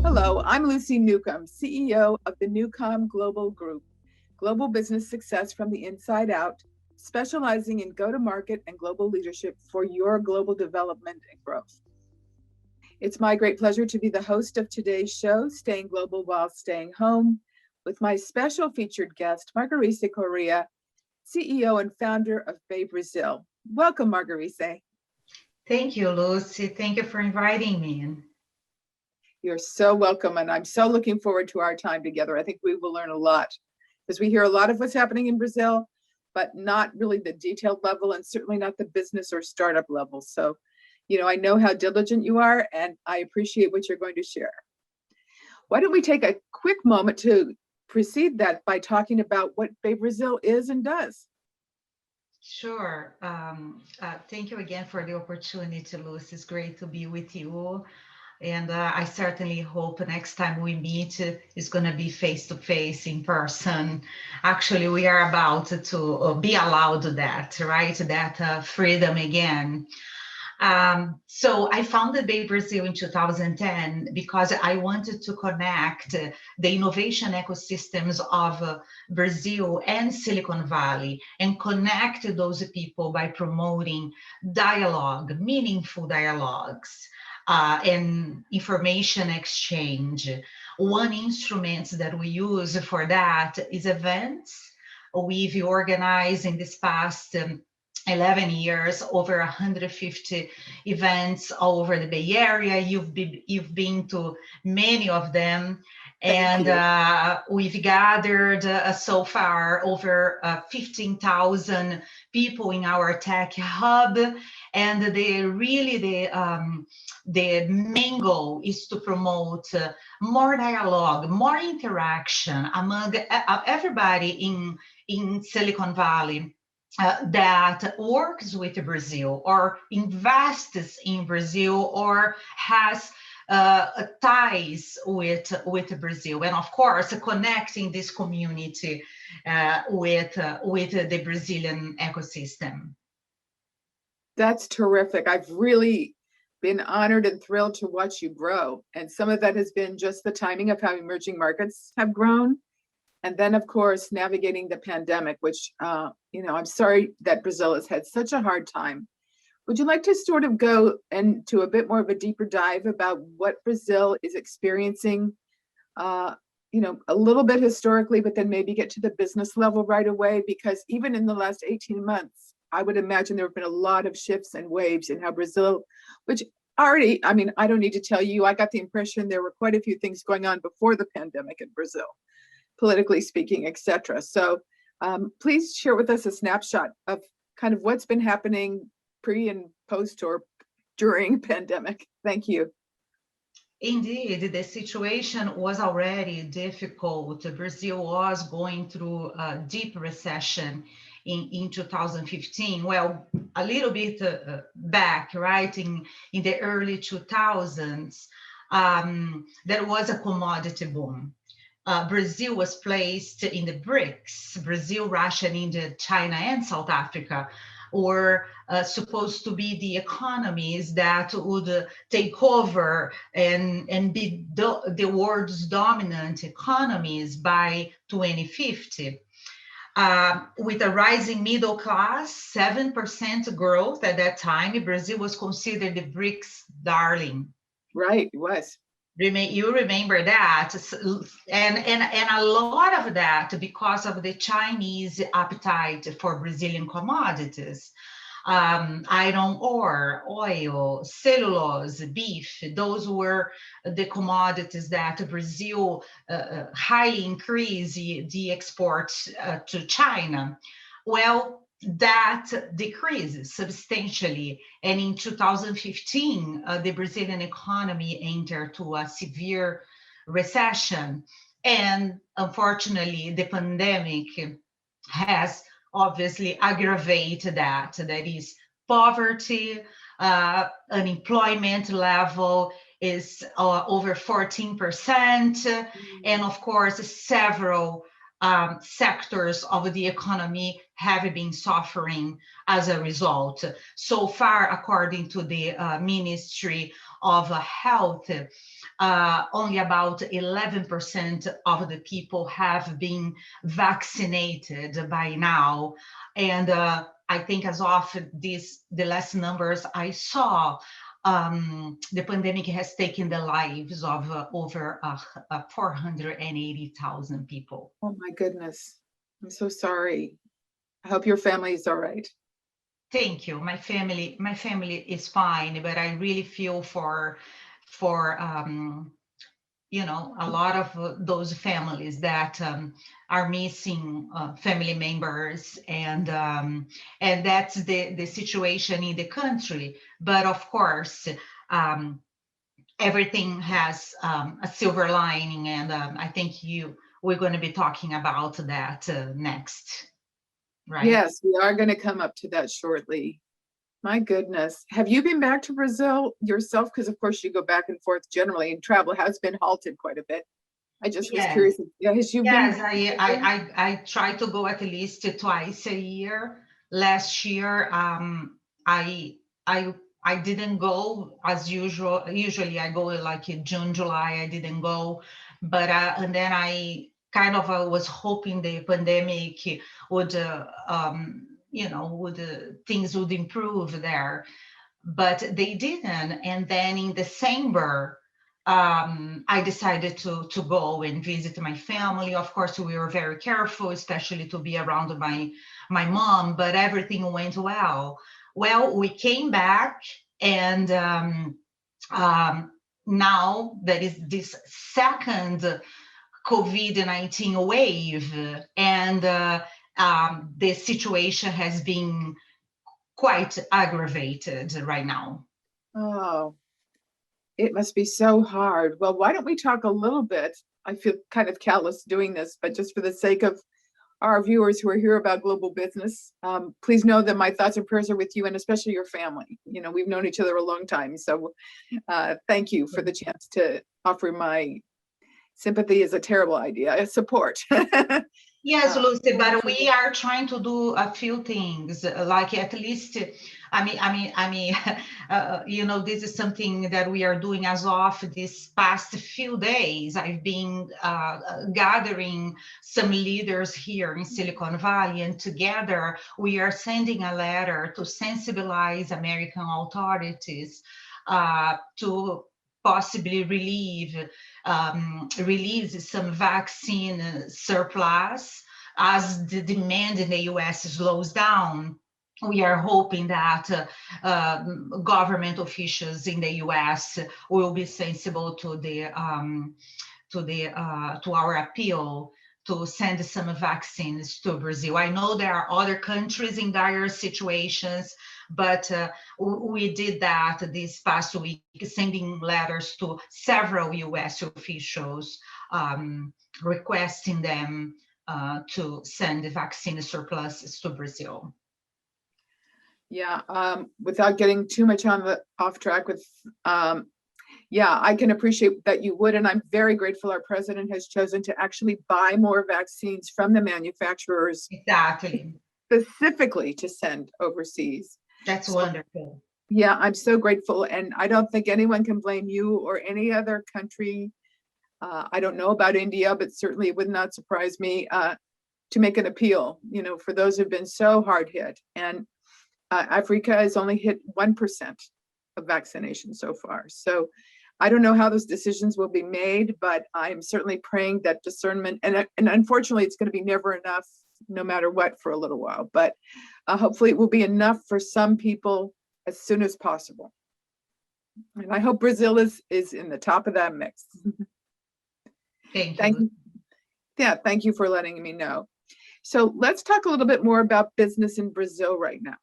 Hello, I'm Lucy NewComm, CEO of the NewComm Global Group, global business success from the inside out, specializing in go-to-market and global leadership for your global development and growth. It's my great pleasure to be the host of today's show, Staying Global While Staying Home, with my special featured guest, Margarise Correa, CEO and founder of BayBrazil. Welcome, Margarise. Thank you, Lucy. Thank you for inviting me. You're so welcome, and I'm so looking forward to our time together. I think we will learn a lot because we hear a lot of what's happening in Brazil, but not really the detailed level and certainly not the business or startup level. So, I know how diligent you are, and I appreciate what you're going to share. Why don't we take a quick moment to precede that by talking about what BayBrazil is and does? Sure. Thank you again for the opportunity, Lucy. It's great to be with you. And I certainly hope next time we meet is going to be face-to-face in person. Actually, we are about to be allowed that, right? That freedom again. So I founded BayBrazil in 2010 because I wanted to connect the innovation ecosystems of Brazil and Silicon Valley and connect those people by promoting dialogue, meaningful dialogues. And information exchange. One instrument that we use for that is events. We've organized in this past 11 years over 150 events all over the Bay Area. You've been to many of them. And we've gathered so far over 15,000 people in our tech hub. And the main goal is to promote more dialogue, more interaction among everybody in Silicon Valley that works with Brazil or invests in Brazil or has ties with Brazil, and of course connecting this community with the Brazilian ecosystem. That's terrific. I've really been honored and thrilled to watch you grow, and some of that has been just the timing of how emerging markets have grown, and then of course navigating the pandemic, which I'm sorry that Brazil has had such a hard time. Would you like to sort of go into a bit more of a deeper dive about what Brazil is experiencing, a little bit historically, but then maybe get to the business level right away? Because even in the last 18 months, I would imagine there have been a lot of shifts and waves in how Brazil, which already, I don't need to tell you, I got the impression there were quite a few things going on before the pandemic in Brazil, politically speaking, et cetera. So please share with us a snapshot of kind of what's been happening pre and post or during pandemic. Thank you. Indeed, the situation was already difficult. Brazil was going through a deep recession in 2015. Well, a little bit back, right, in the early 2000s, there was a commodity boom. Brazil was placed in the BRICS, Brazil, Russia, and India, China, and South Africa, were supposed to be the economies that would take over and be the world's dominant economies by 2050. With a rising middle class, 7% growth at that time, Brazil was considered the BRICS darling. Right, it was. You remember that, and a lot of that because of the Chinese appetite for Brazilian commodities, iron ore, oil, cellulose, beef. Those were the commodities that Brazil highly increased the exports to China. Well, that decreases substantially. And in 2015, the Brazilian economy entered to a severe recession. And unfortunately, the pandemic has obviously aggravated that. That is poverty, unemployment level is over 14%. And of course, several sectors of the economy have been suffering as a result. So far, according to the Ministry of Health, only about 11% of the people have been vaccinated by now. And I think as of the last numbers I saw, the pandemic has taken the lives of over 480,000 people. Oh my goodness. I'm so sorry. I hope your family is all right. Thank you. My family is fine, but I really feel for a lot of those families that are missing family members, and that's the situation in the country. But of course, everything has a silver lining, and I think we're going to be talking about that next, right? Yes, we are going to come up to that shortly. My goodness. Have you been back to Brazil yourself? Because of course you go back and forth generally, and travel has been halted quite a bit. I just was curious. Yeah, has you Yes, been? I try to go at least twice a year. Last year, I I I didn't go as usual. Usually I go like in June, July. I didn't go, but and then I kind of was hoping the pandemic would, things would improve there, but they didn't. And then in December, I decided to go and visit my family. Of course, we were very careful, especially to be around my mom, but everything went well. Well, we came back, and now there is this second COVID-19 wave, and the situation has been quite aggravated right now. Oh, it must be so hard. Well, why don't we talk a little bit? I feel kind of callous doing this, but just for the sake of our viewers who are here about global business, please know that my thoughts and prayers are with you, and especially your family. You know, we've known each other a long time, so thank you for the chance to offer my sympathy. Is a terrible idea. Support. Yes, Lucy, but we are trying to do a few things, like at least, this is something that we are doing as of this past few days. I've been gathering some leaders here in Silicon Valley, and together we are sending a letter to sensibilize American authorities to possibly release some vaccine surplus as the demand in the US slows down. We are hoping that government officials in the US will be sensible to our appeal to send some vaccines to Brazil. I know there are other countries in dire situations, but we did that this past week, sending letters to several US officials requesting them to send the vaccine surpluses to Brazil. Yeah, without getting too much off track with, yeah, I can appreciate that you would, and I'm very grateful our president has chosen to actually buy more vaccines from the manufacturers. Exactly. Specifically to send overseas. That's wonderful. Yeah, I'm so grateful, and I don't think anyone can blame you or any other country. I don't know about India, but certainly it would not surprise me to make an appeal, for those who've been so hard hit. And Africa has only hit 1% of vaccination so far. So I don't know how those decisions will be made, but I'm certainly praying that discernment, and unfortunately it's going to be never enough, no matter what, for a little while, but hopefully it will be enough for some people as soon as possible. And I hope Brazil is in the top of that mix. Thank you. Yeah, thank you for letting me know. So let's talk a little bit more about business in Brazil right now.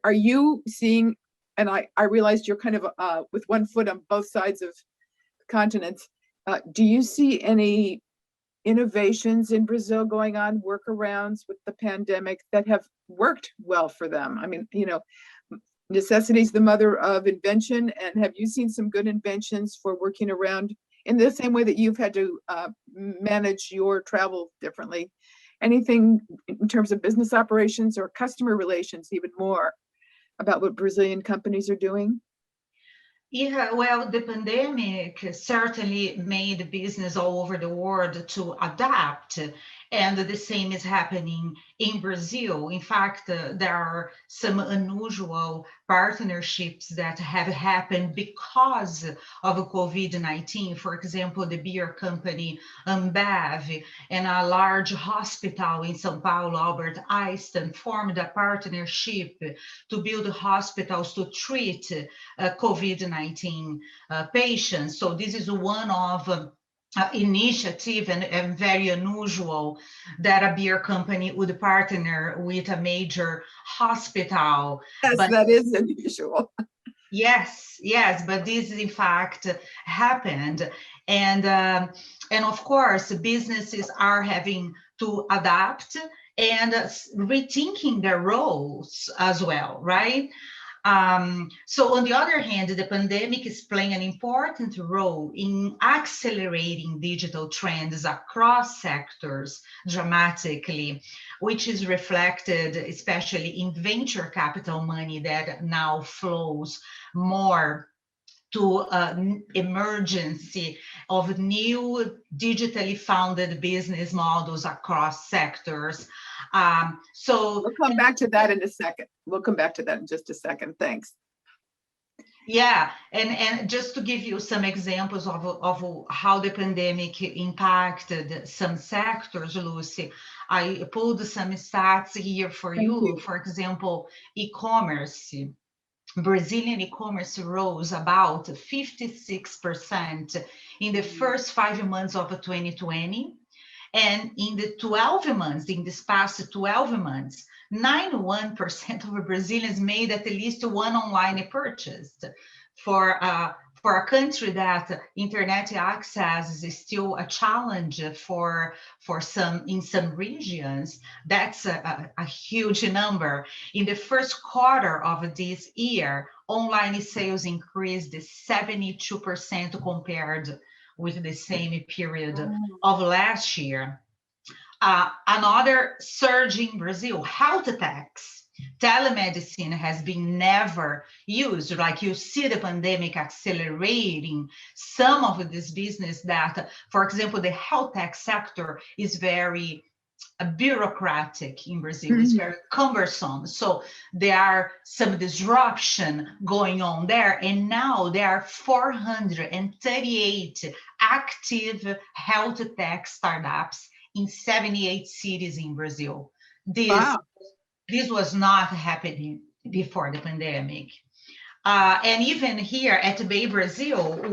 Are you seeing, and I realized you're kind of with one foot on both sides of the continents, do you see any innovations in Brazil going on, workarounds with the pandemic that have worked well for them? I mean, necessity is the mother of invention, and have you seen some good inventions for working around in the same way that you've had to manage your travel differently? anything in terms of business operations or customer relations, even more about what Brazilian companies are doing? Yeah, well, the pandemic certainly made business all over the world to adapt, and the same is happening in Brazil. In fact, there are some unusual partnerships that have happened because of COVID-19. For example, the beer company Ambev and a large hospital in São Paulo, Albert Einstein, formed a partnership to build hospitals to treat COVID-19 patients. So this is one of initiative and very unusual that a beer company would partner with a major hospital. Yes, But that is unusual. yes, but this in fact happened, and of course businesses are having to adapt and rethinking their roles as well, right? So on the other hand, the pandemic is playing an important role in accelerating digital trends across sectors dramatically, which is reflected especially in venture capital money that now flows more to emergency of new digitally founded business models across sectors. So we'll come back to that in a second. We'll come back to that in just a second. Thanks. Yeah, and just to give you some examples of how the pandemic impacted some sectors, Lucy, I pulled some stats here for you. For example, e-commerce. Brazilian e-commerce rose about 56% in the first 5 months of 2020. And in the 12 months, in this past 12 months, 91% of Brazilians made at least one online purchase. For a country that internet access is still a challenge for some in some regions, that's a huge number. In the first quarter of this year, online sales increased 72% compared with the same period of last year. Another surge in Brazil, health techs. Telemedicine has been never used. Like you see the pandemic accelerating some of this business that, for example, the health tech sector is very bureaucratic in Brazil. It's very cumbersome. So there are some disruption going on there. And now there are 438 active health tech startups in 78 cities in Brazil. This was not happening before the pandemic. And even here at BayBrazil,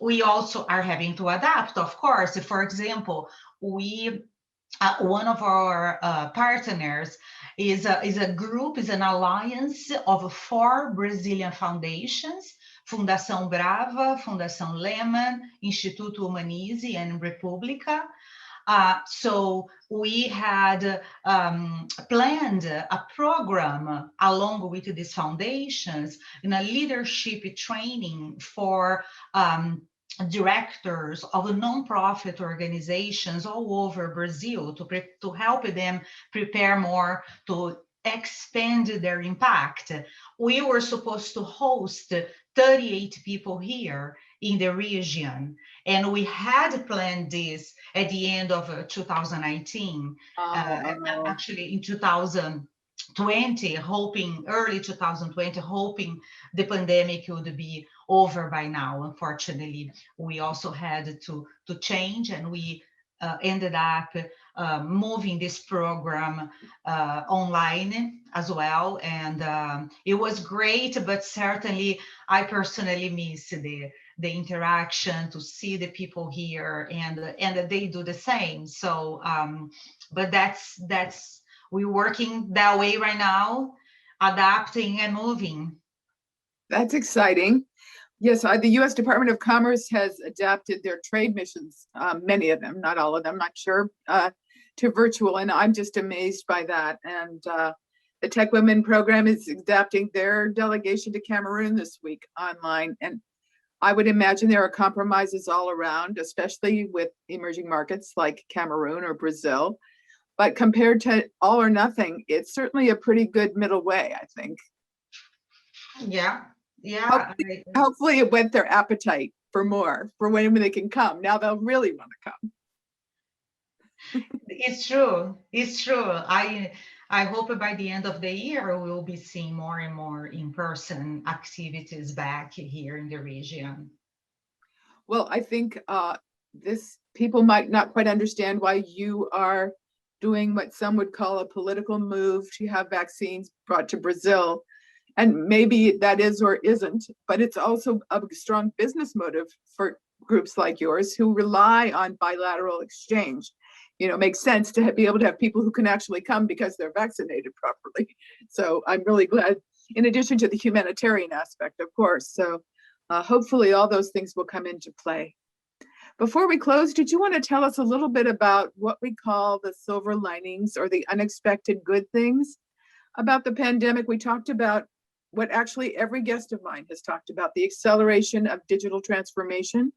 we also are having to adapt, of course. For example, one of our partners is a group, is an alliance of 4 Brazilian foundations: Fundação Brava, Fundação Lehman, Instituto Humanize, and República. So we had planned a program along with these foundations in a leadership training for directors of nonprofit organizations all over Brazil to help them prepare more to expand their impact. We were supposed to host 38 people here in the region, and we had planned this at the end of 2019, actually in 2020, early 2020, hoping the pandemic would be over by now. Unfortunately, we also had to change, and we ended up moving this program online as well. And it was great, but certainly I personally miss the interaction, to see the people here, and they do the same. So, but that's we're working that way right now, adapting and moving. That's exciting. Yes, the U.S. Department of Commerce has adapted their trade missions, many of them, not all of them, I'm not sure, to virtual, and I'm just amazed by that. And the Tech Women program is adapting their delegation to Cameroon this week online. And I would imagine there are compromises all around, especially with emerging markets like Cameroon or Brazil. But compared to all or nothing, it's certainly a pretty good middle way, I think. Yeah, yeah. Hopefully it whet their appetite for more, for when they can come. Now they'll really want to come. It's true. It's true. I hope by the end of the year we'll be seeing more and more in-person activities back here in the region. Well, I think people might not quite understand why you are doing what some would call a political move to have vaccines brought to Brazil. And maybe that is or isn't, but it's also a strong business motive for groups like yours who rely on bilateral exchange. It makes sense to be able to have people who can actually come because they're vaccinated properly. So I'm really glad, in addition to the humanitarian aspect, of course. So hopefully all those things will come into play. Before we close, did you want to tell us a little bit about what we call the silver linings or the unexpected good things about the pandemic? We talked about what actually every guest of mine has talked about, the acceleration of digital transformation.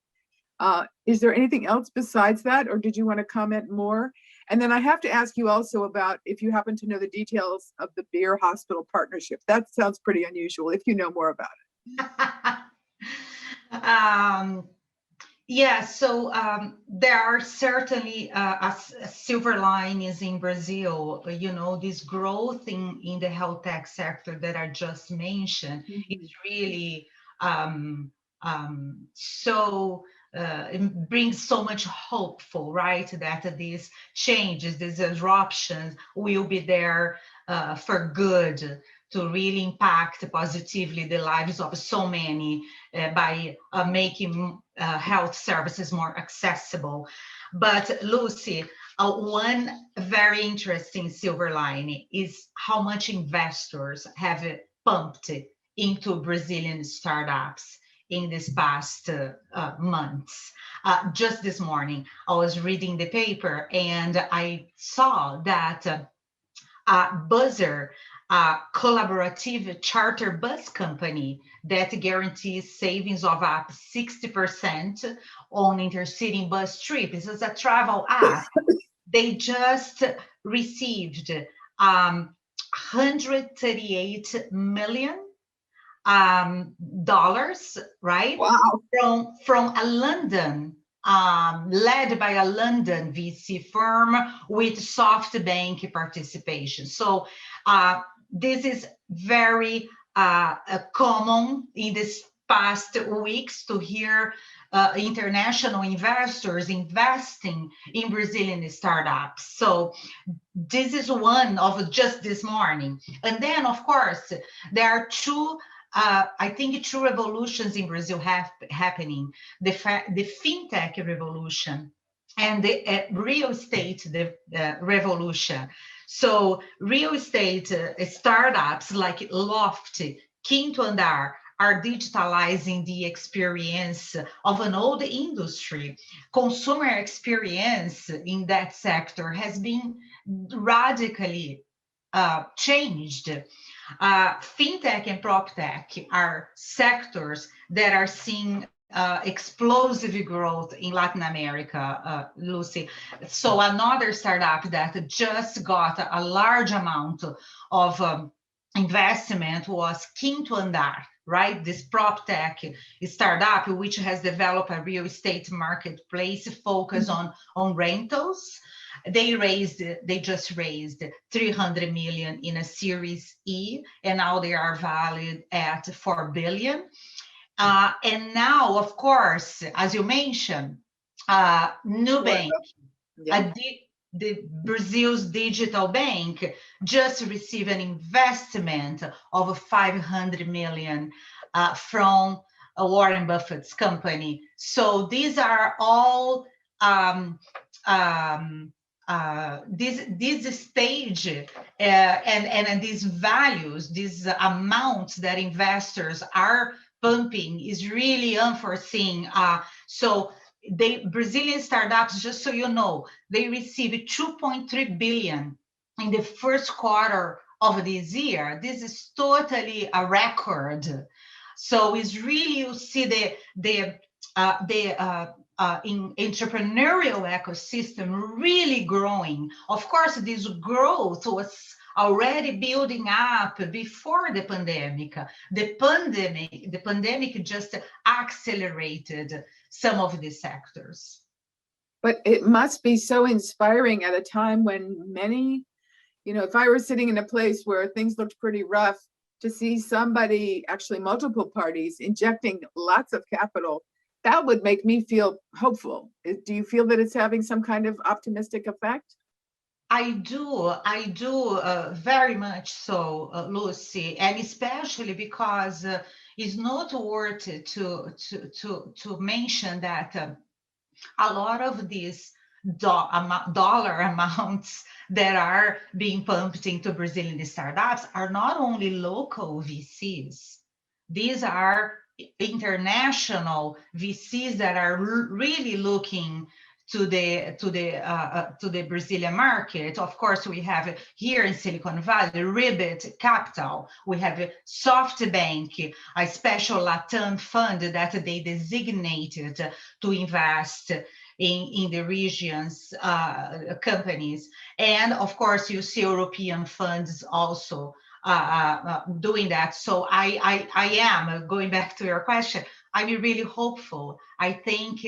Is there anything else besides that, or did you want to comment more? And then I have to ask you also about if you happen to know the details of the Beer Hospital partnership. That sounds pretty unusual, if you know more about it. Yeah, so there are certainly silver linings in Brazil. This growth in the health tech sector that I just mentioned is really so it brings so much hopeful, right? That these changes, these disruptions will be there for good, to really impact positively the lives of so many by making health services more accessible. But Lucy, one very interesting silver lining is how much investors have pumped into Brazilian startups in this past months. Just this morning, I was reading the paper and I saw that Buzzer, a collaborative charter bus company that guarantees savings of up 60% on intercity bus trips. This is a travel app. They just received $138 million dollars, right? Wow. From a London led by a London VC firm with SoftBank participation. So this is very common in these past weeks to hear international investors investing in Brazilian startups. So this is one of just this morning. And then, of course, there are two I think two revolutions in Brazil happening, the fintech revolution and the real estate revolution. So real estate startups like Loft, Quinto Andar are digitalizing the experience of an old industry. Consumer experience in that sector has been radically changed. Fintech and PropTech are sectors that are seeing explosive growth in Latin America, Lucy. So another startup that just got a large amount of investment was Quinto Andar, right? This PropTech startup, which has developed a real estate marketplace focused on rentals. They just raised 300 million in a Series E, and now they are valued at 4 billion. And now, of course, as you mentioned, NewComm, the Brazil's digital bank, just received an investment of 500 million from Warren Buffett's company. So these are all this stage and these values, these amounts that investors are pumping is really unforeseen. So Brazilian startups, just so you know, they received 2.3 billion in the first quarter of this year. This is totally a record. So it's really, you see the in entrepreneurial ecosystem really growing. Of course, this growth was already building up before the pandemic. The pandemic just accelerated some of these sectors. But it must be so inspiring at a time when many, if I were sitting in a place where things looked pretty rough, to see somebody, actually multiple parties, injecting lots of capital, that would make me feel hopeful. Do you feel that it's having some kind of optimistic effect? I do very much so, Lucy, and especially because it's noteworthy to mention that a lot of these dollar amounts that are being pumped into Brazilian startups are not only local VCs. These are international VCs that are really looking to the Brazilian market. Of course, we have here in Silicon Valley, Ribbit Capital. We have SoftBank, a special Latam fund that they designated to invest in the region's companies. And of course, you see European funds also doing that. So I am, going back to your question, I'm really hopeful. I think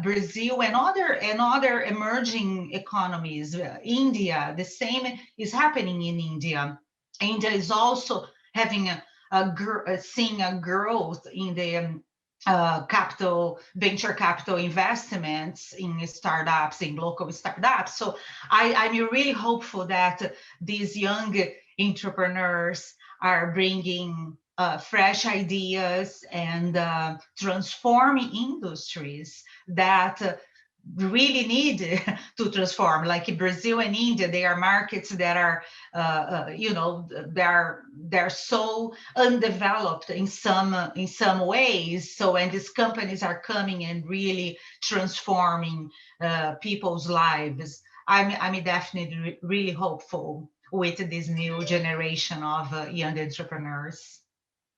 Brazil and other emerging economies, India, the same is happening in India. India is also having seeing a growth in the venture capital investments in startups, in local startups. So I'm really hopeful that these young entrepreneurs are bringing fresh ideas and transforming industries that really need to transform. Like Brazil and India, they are markets that are, they're so undeveloped in some ways. So, and these companies are coming and really transforming people's lives. I'm definitely really hopeful with this new generation of young entrepreneurs.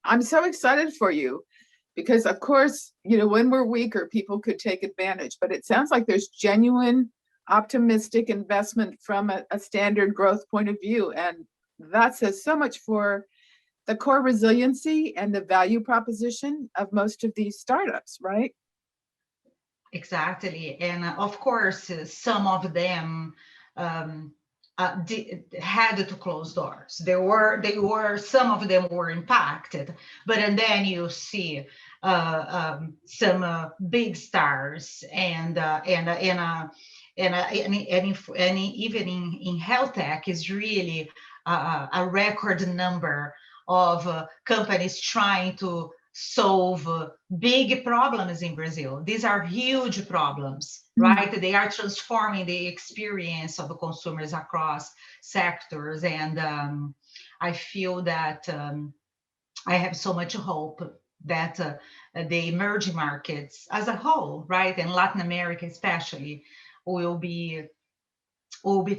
I'm so excited for you because, of course, when we're weaker, people could take advantage. But it sounds like there's genuine, optimistic investment from a standard growth point of view. And that says so much for the core resiliency and the value proposition of most of these startups, right? Exactly. And of course, some of them had to close doors. Some of them were impacted, and then you see some big stars and even in health tech is really a record number of companies trying to solve big problems in Brazil. These are huge problems, right? They are transforming the experience of the consumers across sectors. And I feel that I have so much hope that the emerging markets as a whole, right, and Latin America especially, will be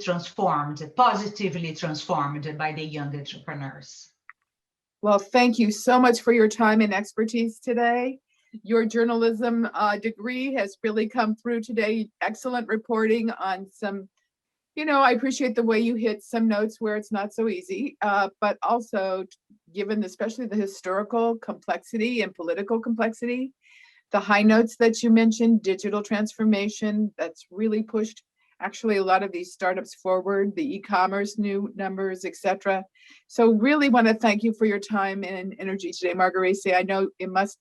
transformed, positively transformed by the young entrepreneurs. Well, thank you so much for your time and expertise today. Your journalism degree has really come through today. Excellent reporting on some, I appreciate the way you hit some notes where it's not so easy, but also given especially the historical complexity and political complexity, the high notes that you mentioned, digital transformation, that's really pushed actually a lot of these startups forward, the e-commerce new numbers, etc. So really want to thank you for your time and energy today, Margarise. I know it must,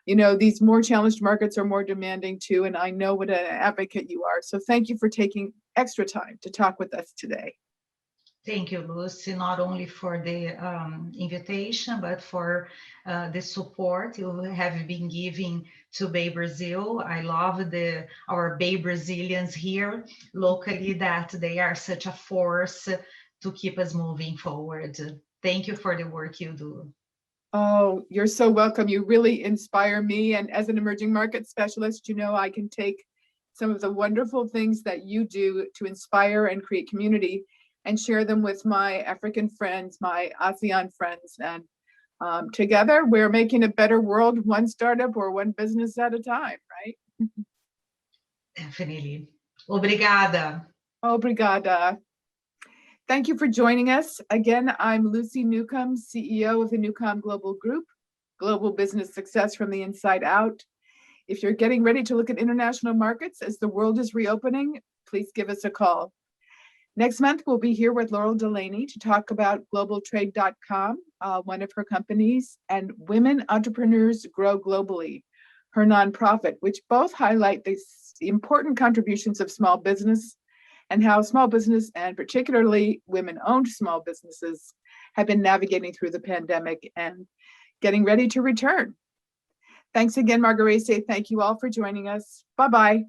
these more challenged markets are more demanding too, and I know what an advocate you are. So thank you for taking extra time to talk with us today. Thank you, Lucy, not only for the invitation, but for the support you have been giving to BayBrazil. I love our BayBrazilians here locally, that they are such a force to keep us moving forward. Thank you for the work you do. Oh, you're so welcome. You really inspire me. And as an emerging market specialist, I can take some of the wonderful things that you do to inspire and create community and share them with my African friends, my ASEAN friends. And together we're making a better world, one startup or one business at a time, right? Definitely. Obrigada. Obrigada. Thank you for joining us. Again, I'm Lucy NewComm, CEO of the NewComm Global Group, Global Business Success from the Inside Out. If you're getting ready to look at international markets as the world is reopening, please give us a call. Next month, we'll be here with Laurel Delaney to talk about globaltrade.com, one of her companies, and Women Entrepreneurs Grow Globally, her nonprofit, which both highlight the important contributions of small business and how small business, and particularly women-owned small businesses, have been navigating through the pandemic and getting ready to return. Thanks again, Margarise. Thank you all for joining us. Bye-bye.